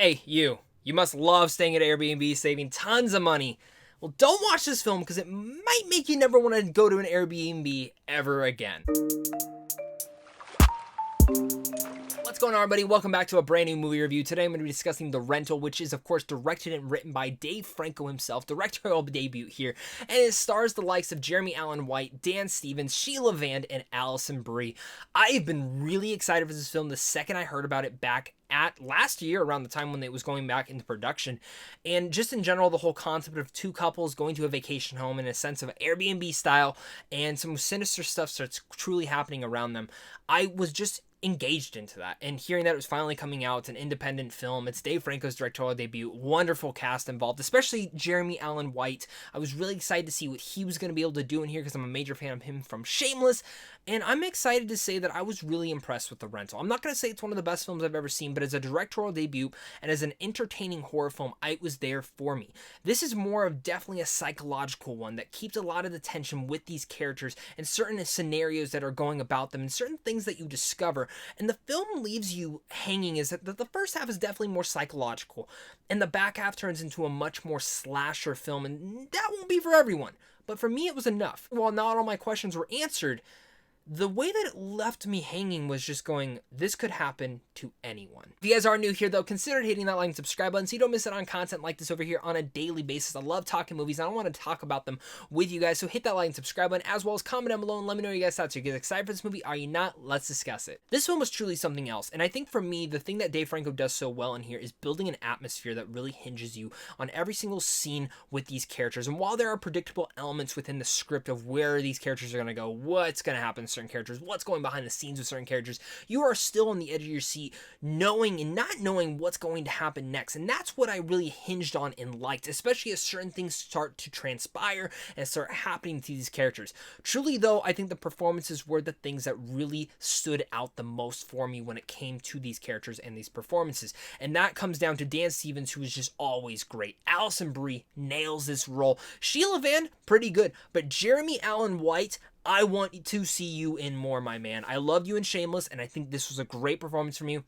Hey, you. You must love staying at Airbnb, saving tons of money. Well, don't watch this film because it might make you never want to go to an Airbnb ever again. What's going on, everybody? Welcome back to a brand new movie review. Today I'm going to be discussing The Rental, which is, of course, directed and written by Dave Franco himself, directorial debut here, and it stars the likes of Jeremy Allen White, Dan Stevens, Sheila Vand, and Alison Brie. I've been really excited for this film the second I heard about it back at last year, around the time when it was going back into production. And just in general, the whole concept of two couples going to a vacation home in a sense of Airbnb style, and some sinister stuff starts truly happening around them. I was just engaged into that, and hearing that it was finally coming out, an independent film. It's Dave Franco's directorial debut. Wonderful cast involved, especially Jeremy Allen White. I was really excited to see what he was going to be able to do in here because I'm a major fan of him from Shameless, and I'm excited to say that I was really impressed with The Rental. I'm not going to say it's one of the best films I've ever seen, but as a directorial debut and as an entertaining horror film, it was there for me. This is more of definitely a psychological one that keeps a lot of the tension with these characters and certain scenarios that are going about them and certain things that you discover. And the film leaves you hanging is that the first half is definitely more psychological, and the back half turns into a much more slasher film, and that won't be for everyone. But for me, it was enough. While not all my questions were answered, the way that it left me hanging was just going, this could happen to anyone. If you guys are new here, though, consider hitting that like and subscribe button so you don't miss out on content like this over here on a daily basis. I love talking movies, and I want to talk about them with you guys, so hit that like and subscribe button, as well as comment down below and let me know you guys thoughts. Are you guys excited for this movie? Are you not? Let's discuss it. This film was truly something else, and I think for me, the thing that Dave Franco does so well in here is building an atmosphere that really hinges you on every single scene with these characters. And while there are predictable elements within the script of where these characters are going to go, what's going to happen to certain characters, what's going behind the scenes with certain characters, you are still on the edge of your seat, knowing and not knowing what's going to happen next. And that's what I really hinged on and liked, especially as certain things start to transpire and start happening to these characters. Truly, though, I think the performances were the things that really stood out the most for me when it came to these characters and these performances. And that comes down to Dan Stevens, who is just always great. Alison Brie nails this role. Sheila Vand, pretty good. But Jeremy Allen White, I want to see you in more, my man. I loved you in Shameless, and I think this was a great performance from you.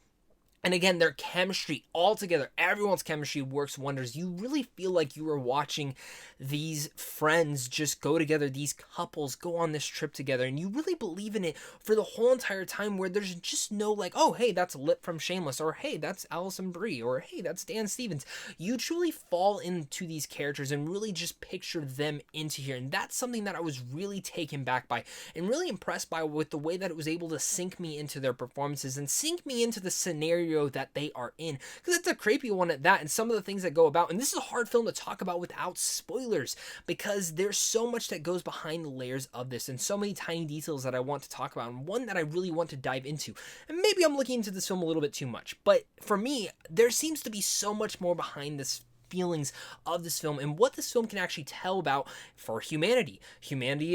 And again, their chemistry all together, everyone's chemistry works wonders. You really feel like you are watching these friends just go together, these couples go on this trip together, and you really believe in it for the whole entire time, where there's just no like, oh, hey, that's Lip from Shameless, or hey, that's Alison Brie, or hey, that's Dan Stevens. You truly fall into these characters and really just picture them into here, and that's something that I was really taken back by and really impressed by with the way that it was able to sink me into their performances and sink me into the scenario that they are in, because it's a creepy one at that, and some of the things that go about. And this is a hard film to talk about without spoilers, because there's so much that goes behind the layers of this and so many tiny details that I want to talk about, and one that I really want to dive into. And maybe I'm looking into this film a little bit too much, but for me, there seems to be so much more behind this feelings of this film and what this film can actually tell about for humanity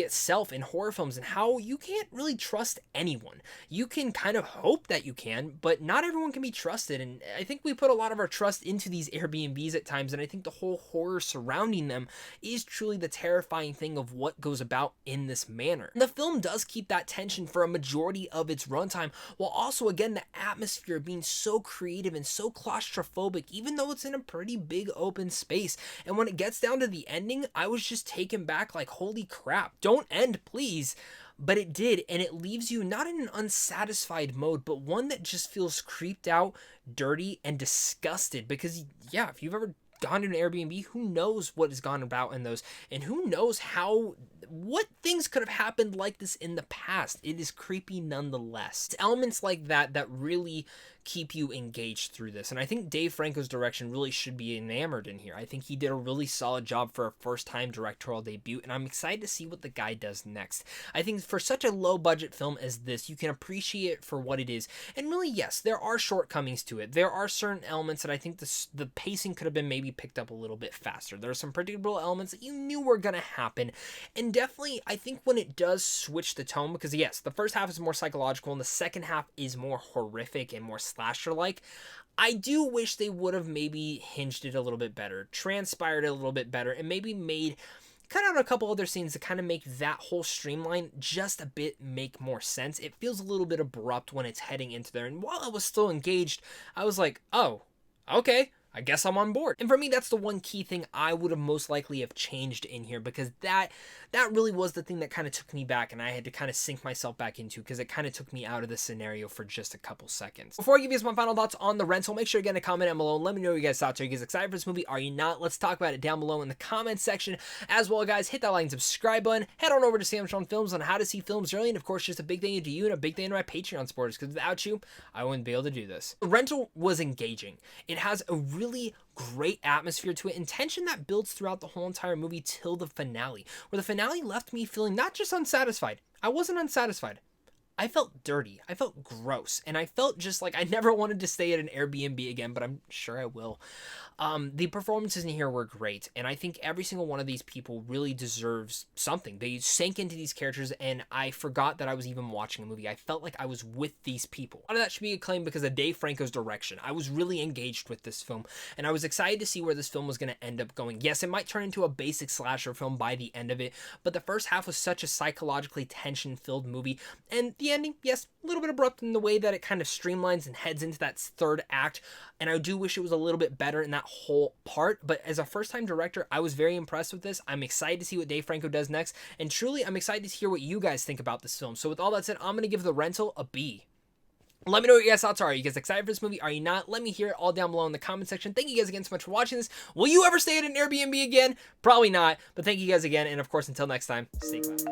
itself in horror films, and how you can't really trust anyone. You can kind of hope that you can, but not everyone can be trusted. And I think we put a lot of our trust into these Airbnbs at times, and I think the whole horror surrounding them is truly the terrifying thing of what goes about in this manner. And the film does keep that tension for a majority of its runtime, while also, again, the atmosphere being so creative and so claustrophobic, even though it's in a pretty big open space. And when it gets down to the ending, I was just taken back like, holy crap, don't end, please. But it did, and it leaves you not in an unsatisfied mode, but one that just feels creeped out, dirty, and disgusted. Because, yeah, if you've ever gone to an Airbnb, who knows what has gone about in those, and who knows what things could have happened like this in the past. It is creepy nonetheless. It's elements like that that really keep you engaged through this, and I think Dave Franco's direction really should be enamored in here. I think he did a really solid job for a first-time directorial debut, and I'm excited to see what the guy does next. I think for such a low-budget film as this, you can appreciate it for what it is, and really, yes, there are shortcomings to it. There are certain elements that I think the pacing could have been maybe picked up a little bit faster. There are some predictable elements that you knew were going to happen, and definitely, I think when it does switch the tone, because yes, the first half is more psychological, and the second half is more horrific and more slasher-like, I do wish they would have maybe hinged it a little bit better, transpired it a little bit better, and maybe cut out a couple other scenes to kind of make that whole streamline just a bit make more sense. It feels a little bit abrupt when it's heading into there, and while I was still engaged, I was like, oh, Okay, I guess I'm on board. And for me, that's the one key thing I would have most likely have changed in here, because that really was the thing that kind of took me back, and I had to kind of sink myself back into, because it kind of took me out of the scenario for just a couple seconds. Before I give you guys my final thoughts on The Rental, make sure you get a comment down below and let me know what you guys thought. Are you guys excited for this movie? Are you not? Let's talk about it down below in the comments section. As well, guys, hit that like and subscribe button. Head on over to Sam Sean Films on how to see films early, and of course, just a big thank you to you and a big thank you to my Patreon supporters, because without you, I wouldn't be able to do this. The Rental was engaging. It has a really great atmosphere to it and tension that builds throughout the whole entire movie till the finale, where the finale left me feeling not just unsatisfied. I wasn't unsatisfied. I felt dirty. I felt gross. And I felt just like I never wanted to stay at an Airbnb again, but I'm sure I will. The performances in here were great, and I think every single one of these people really deserves something. They sank into these characters, and I forgot that I was even watching a movie. I felt like I was with these people. A lot of that should be acclaimed because of Dave Franco's direction. I was really engaged with this film, and I was excited to see where this film was going to end up going. Yes, it might turn into a basic slasher film by the end of it, but the first half was such a psychologically tension-filled movie, and the ending, yes, a little bit abrupt in the way that it kind of streamlines and heads into that third act, and I do wish it was a little bit better in that whole part, but as a first-time director, I was very impressed with this. I'm excited to see what Dave Franco does next, and truly, I'm excited to hear what you guys think about this film. So with all that said, I'm going to give The Rental a B. Let me know what your guys' thoughts are. Are you guys excited for this movie? Are you not? Let me hear it all down below in the comment section. Thank you guys again so much for watching this. Will you ever stay at an Airbnb again? Probably not, but thank you guys again, and of course, until next time, stay classy.